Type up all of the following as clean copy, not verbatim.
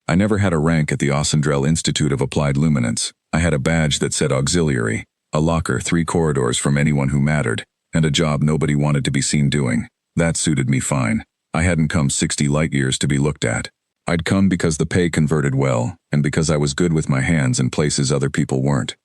I never had a rank at the Ossendrell Institute of Applied Luminance. I had a badge that said auxiliary, a locker 3 corridors from anyone who mattered, and a job nobody wanted to be seen doing. That suited me fine. I hadn't come 60 light years to be looked at. I'd come because the pay converted well, and because I was good with my hands in places other people weren't.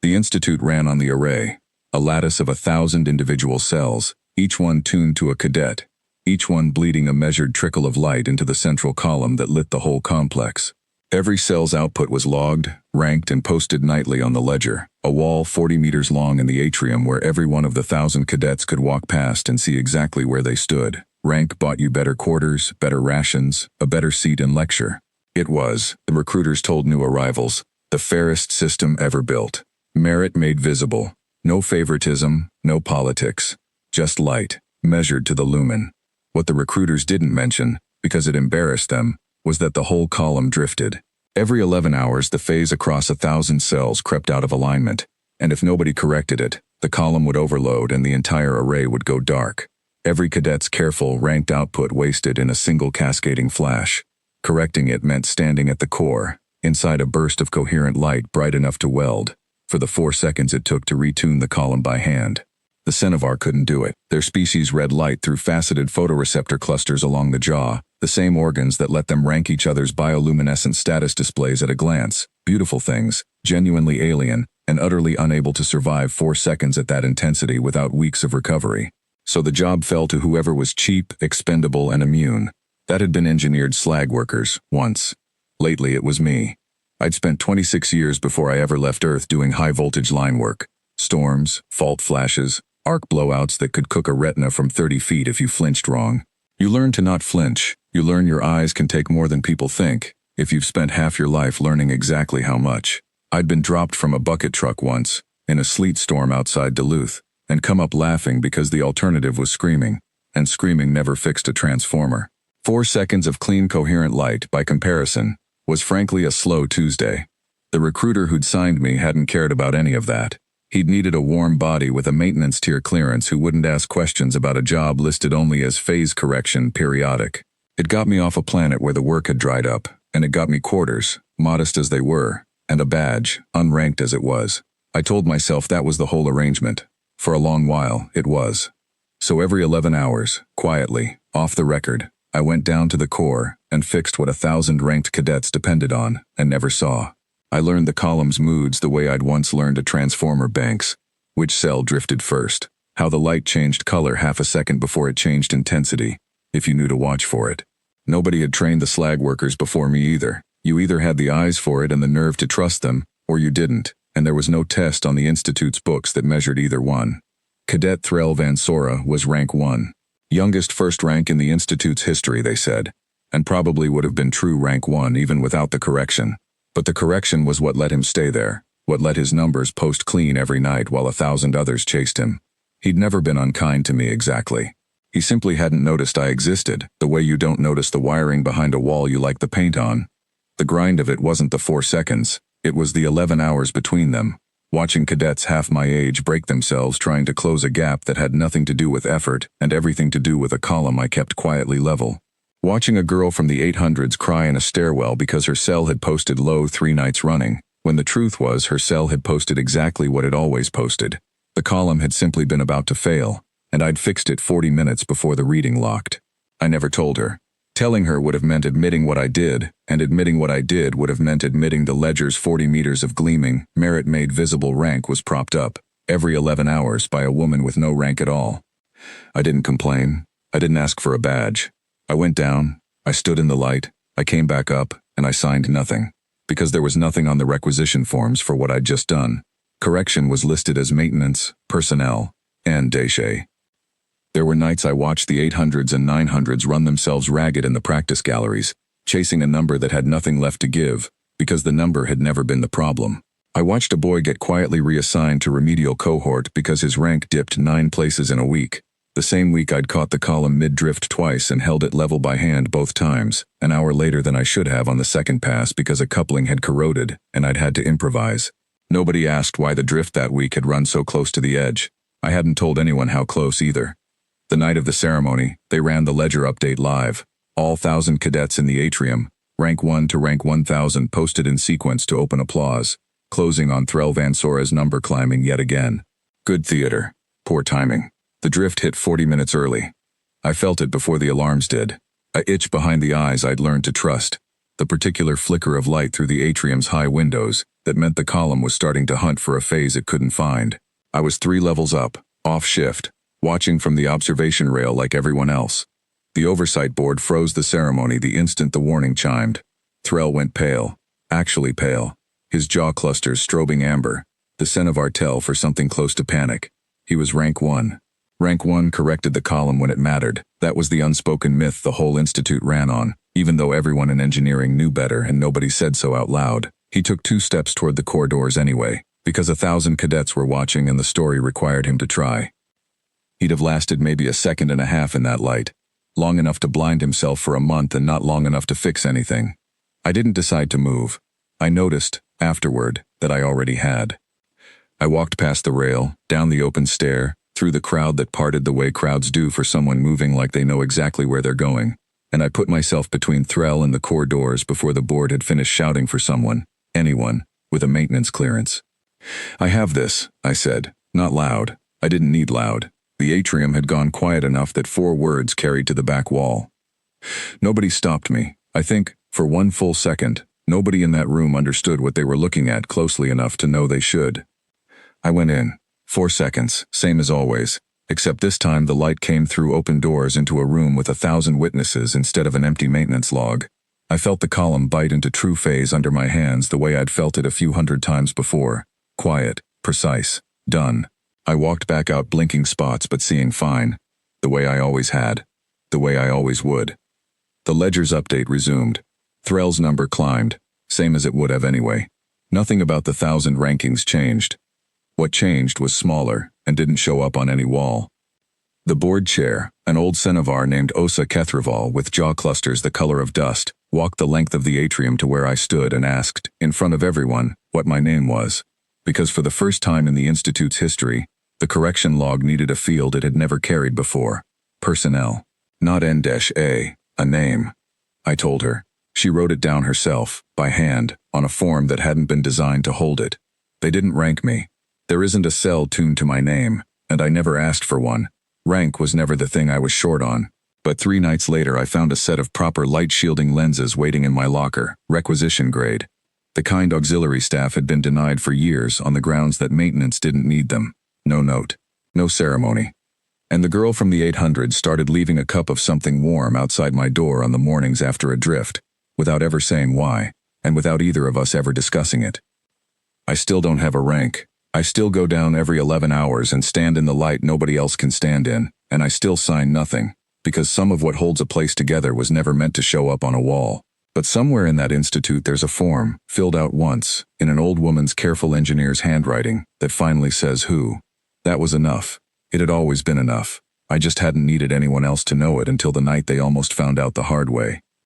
The institute ran on the array, a lattice of 1,000 individual cells, each one tuned to a cadet, each one bleeding a measured trickle of light into the central column that lit the whole complex. Every cell's output was logged, ranked, and posted nightly on the ledger, a wall 40 meters long in the atrium where every one of the 1,000 cadets could walk past and see exactly where they stood. Rank bought you better quarters, better rations, a better seat in lecture. It was, the recruiters told new arrivals, the fairest system ever built. Merit made visible. No favoritism, no politics. Just light, measured to the lumen. What the recruiters didn't mention, because it embarrassed them, was that the whole column drifted. Every 11 hours the phase across 1,000 cells crept out of alignment, and if nobody corrected it, the column would overload and the entire array would go dark. Every cadet's careful, ranked output wasted in a single cascading flash. Correcting it meant standing at the core, inside a burst of coherent light bright enough to weld, for the 4 seconds it took to retune the column by hand. The Cenovar couldn't do it. Their species read light through faceted photoreceptor clusters along the jaw, the same organs that let them rank each other's bioluminescent status displays at a glance. Beautiful things, genuinely alien, and utterly unable to survive 4 seconds at that intensity without weeks of recovery. So the job fell to whoever was cheap, expendable, and immune. That had been engineered slag workers, once. Lately it was me. I'd spent 26 years before I ever left Earth doing high-voltage line work. Storms, fault flashes, arc blowouts that could cook a retina from 30 feet if you flinched wrong. You learn to not flinch. You learn your eyes can take more than people think, if you've spent half your life learning exactly how much. I'd been dropped from a bucket truck once, in a sleet storm outside Duluth, and come up laughing because the alternative was screaming, and screaming never fixed a transformer. 4 seconds of clean, coherent light, by comparison, was frankly a slow Tuesday. The recruiter who'd signed me hadn't cared about any of that. He'd needed a warm body with a maintenance tier clearance who wouldn't ask questions about a job listed only as phase correction periodic. It got me off a planet where the work had dried up, and it got me quarters, modest as they were, and a badge, unranked as it was. I told myself that was the whole arrangement. For a long while, it was. So every 11 hours, quietly, off the record, I went down to the core and fixed what 1,000 ranked cadets depended on and never saw. I learned the column's moods the way I'd once learned a transformer bank's, which cell drifted first, how the light changed color half a second before it changed intensity, if you knew to watch for it. Nobody had trained the slag workers before me either. You either had the eyes for it and the nerve to trust them, or you didn't, and there was no test on the Institute's books that measured either one. Cadet Threl Van Sora was rank 1. Youngest first rank in the Institute's history, they said, and probably would have been true rank 1 even without the correction. But the correction was what let him stay there, what let his numbers post clean every night while 1,000 others chased him. He'd never been unkind to me exactly. He simply hadn't noticed I existed, the way you don't notice the wiring behind a wall you like the paint on. The grind of it wasn't the 4 seconds, it was the 11 hours between them, watching cadets half my age break themselves trying to close a gap that had nothing to do with effort and everything to do with a column I kept quietly level. Watching a girl from the 800s cry in a stairwell because her cell had posted low 3 nights running, when the truth was her cell had posted exactly what it always posted. The column had simply been about to fail, and I'd fixed it 40 minutes before the reading locked. I never told her. Telling her would have meant admitting what I did, and admitting what I did would have meant admitting the ledger's 40 meters of gleaming, merit-made visible rank was propped up, every 11 hours, by a woman with no rank at all. I didn't complain. I didn't ask for a badge. I went down, I stood in the light, I came back up, and I signed nothing. Because there was nothing on the requisition forms for what I'd just done. Correction was listed as maintenance, personnel, and déchet. There were nights I watched the 800s and 900s run themselves ragged in the practice galleries, chasing a number that had nothing left to give, because the number had never been the problem. I watched a boy get quietly reassigned to remedial cohort because his rank dipped 9 places in a week. The same week I'd caught the column mid-drift twice and held it level by hand both times, an hour later than I should have on the second pass because a coupling had corroded and I'd had to improvise. Nobody asked why the drift that week had run so close to the edge. I hadn't told anyone how close either. The night of the ceremony, they ran the ledger update live. All 1,000 cadets in the atrium, Rank 1 to rank 1000 posted in sequence to open applause, closing on Threll Van Sora's number climbing yet again. Good theater. Poor timing. The drift hit 40 minutes early. I felt it before the alarms did. A itch behind the eyes I'd learned to trust. The particular flicker of light through the atrium's high windows that meant the column was starting to hunt for a phase it couldn't find. I was 3 levels up, off shift, watching from the observation rail like everyone else. The oversight board froze the ceremony the instant the warning chimed. Threll went pale, actually pale, his jaw clusters strobing amber, the scent of Artel for something close to panic. He was rank 1. Rank 1 corrected the column when it mattered. That was the unspoken myth the whole institute ran on, even though everyone in engineering knew better and nobody said so out loud. He took 2 steps toward the corridors anyway, because 1,000 cadets were watching and the story required him to try. He'd have lasted maybe a second and a half in that light, long enough to blind himself for a month and not long enough to fix anything. I didn't decide to move. I noticed, afterward, that I already had. I walked past the rail, down the open stair, through the crowd that parted the way crowds do for someone moving like they know exactly where they're going, and I put myself between Threll and the core doors before the board had finished shouting for someone, anyone, with a maintenance clearance. "I have this," I said, not loud. I didn't need loud. The atrium had gone quiet enough that 4 words carried to the back wall. Nobody stopped me. I think, for 1 full second, nobody in that room understood what they were looking at closely enough to know they should. I went in. 4 seconds, same as always, except this time the light came through open doors into a room with 1,000 witnesses instead of an empty maintenance log. I felt the column bite into true phase under my hands the way I'd felt it a few hundred times before. Quiet, precise, done. I walked back out blinking spots but seeing fine. The way I always had. The way I always would. The ledger's update resumed. Threll's number climbed, same as it would have anyway. Nothing about the 1,000 rankings changed. What changed was smaller and didn't show up on any wall. The board chair, an old Cenovar named Osa Kethraval with jaw clusters the color of dust, walked the length of the atrium to where I stood and asked, in front of everyone, what my name was. Because for the first time in the Institute's history, the correction log needed a field it had never carried before. Personnel. Not N-A, a name. I told her. She wrote it down herself, by hand, on a form that hadn't been designed to hold it. They didn't rank me. There isn't a cell tuned to my name, and I never asked for one. Rank was never the thing I was short on. But 3 nights later I found a set of proper light-shielding lenses waiting in my locker, requisition grade. The kind auxiliary staff had been denied for years on the grounds that maintenance didn't need them. No note. No ceremony. And the girl from the 800 started leaving a cup of something warm outside my door on the mornings after a drift, without ever saying why, and without either of us ever discussing it. I still don't have a rank. I still go down every 11 hours and stand in the light nobody else can stand in, and I still sign nothing, because some of what holds a place together was never meant to show up on a wall. But somewhere in that institute there's a form, filled out once, in an old woman's careful engineer's handwriting, that finally says who. That was enough. It had always been enough. I just hadn't needed anyone else to know it until the night they almost found out the hard way.